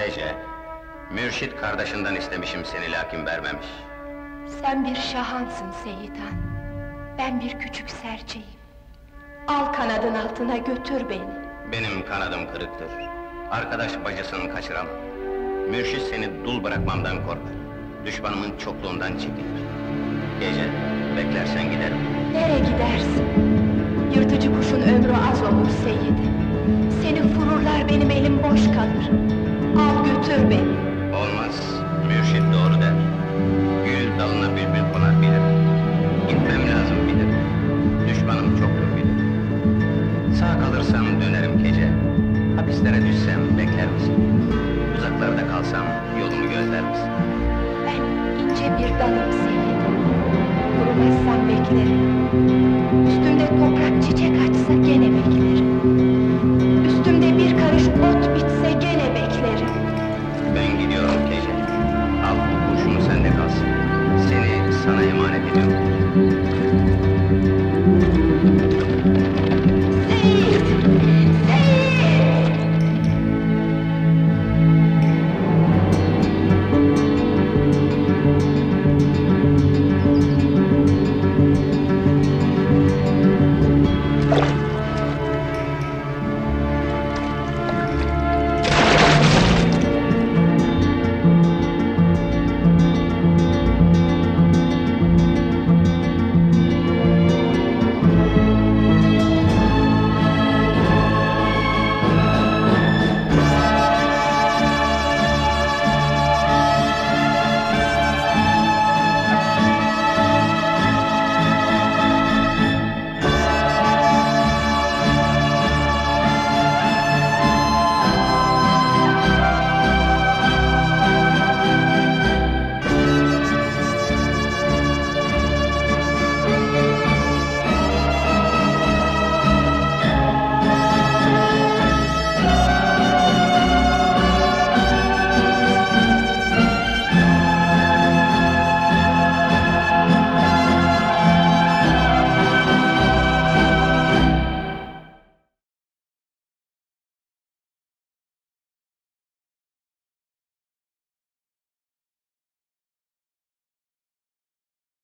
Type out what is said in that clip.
Ece, mürşit kardeşinden istemişim seni, lakin vermemiş. Sen bir şahansın Seyidan. Ben bir küçük serçeyim. Al kanadın altına götür beni. Benim kanadım kırıktır. Arkadaş bacısını kaçıramam. Mürşit seni dul bırakmamdan korkar. Düşmanımın çokluğundan çekilir. Gece, beklersen giderim. Nereye gidersin? Yırtıcı kuşun ömrü az olur Seyidim. Seni vururlar, benim elim boş kalır. Al götür beni. Olmaz, mürşit doğru der. Gül dalına bülbül konar bilir. Gitmem lazım bilir. Düşmanım çoktur bilir. Sağ kalırsam dönerim gece. Hapislere düşsem bekler misin? Uzaklarda kalsam yolumu gözler misin? Ben ince bir dalım Seyidim. Kurumazsam beklerim. Üstünde toprak çiçek açsa gene beklerim.